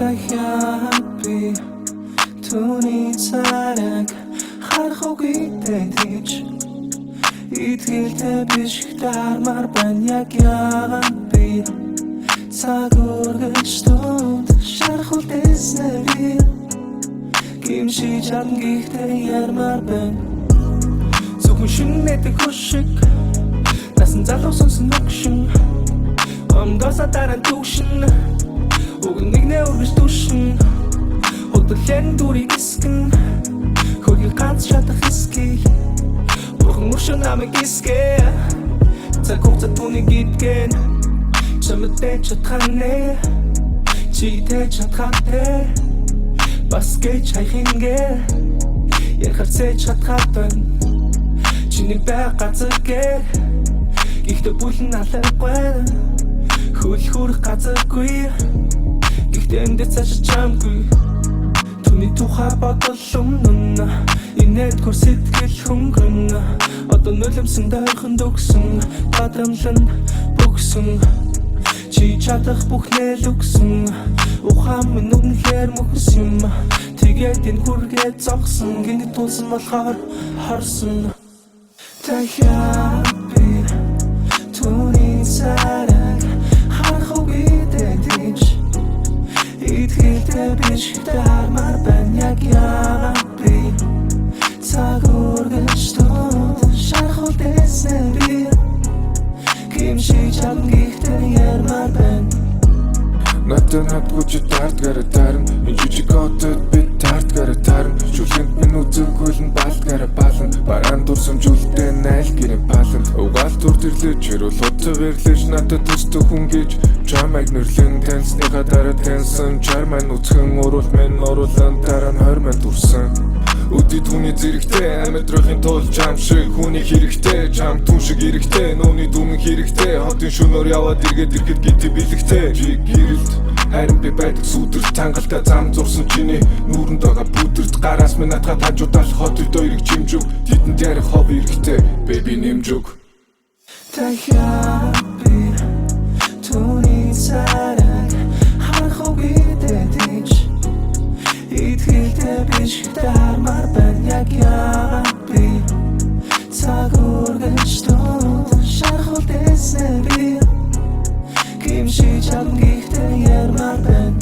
Таяпи түүний царайг харах үгүй тэгж итгэлтэй биш дармаар байна яг яагаад би цаг үргэлж дунд шарах үлдээснэ би гимшиж чадна гэхдээ ярмаар байна зөвхөн шинэдэг хөшиг насан залуу сонсон өгшин омдоса дараа түгшин уг нэгнээ үргэлж түшин хөдлөн дүрийг искэн хөлийг ганц шатах эсгий бурхан мөршин намайг искэ цаг хугацаа түүнийг идгэн чамтай чадханэ читэй чадхатай бас гэж хайхингээ ярихаар цэж чадхад байна чиний байх газар гээ гэхдээ бүлэн алахгүй хөл хүрэх газаргүй гэхдээ эндээ цааш чамгүй түүний тухай бодол өмнө инээдгүй сэтгэл хөнгөн одоо нулимсэн дайхан дөгсөн бадамлан бүгсэн чи чадах бүхнээ л өгсөн ухаан минь үнэхээр мөхс юм тэгээд энэ хүргээд зогсон гинт тулсан болохоор харсан Таяпи түүний царайг харах үгүй тэгж итгэлтэй биш дармаар байна яг яагаад би цаг үргэлж дунд шарах үлдээснэ би гимшиж чадна гэхдээ ярмаар байна Надад хатгууч таардгаараа таарна энэ жижиг хотод би таардгаараа таарна шүлгэнд минь үзэггүй л баалгаараа баална бараан дурсамжуулалттай найл гэрэн паална угаал тур төрлөж хэрүүл утсаа вэрлэж надад төстө хүн гэж чамайг нэрлэн таньсныхаа дараа таньсан чар маань үцхэн уруул минь уруулан дараа нь 20 маань дүрсэн Өдий түүний зэрэгтэй амьдрахын тулд чам шиг хүний хэрэгтэй чам түн шиг хэрэгтэй нууны дүмэн хэрэгтэй хотын шөнөөр яваад иргэд гитэ бэлэгтэй жиг гэрэлт харин би байдаг сүдэрт тангалтай зам зурсан чиний нүүрэнд байгаа бүдэрт гараас минь надад хажуудаал хотод хоёрыг чимжүг тэдэнд ярих хов хэрэгтэй baby нэмжүг Таяпи түүний царайг харах үгүй тэгж итгэлтэй биш дармаар байна яг яагаад би цаг үргэлж дунд шарах үлдээснэ би гимшиж чадна гэхдээ ярмаар байна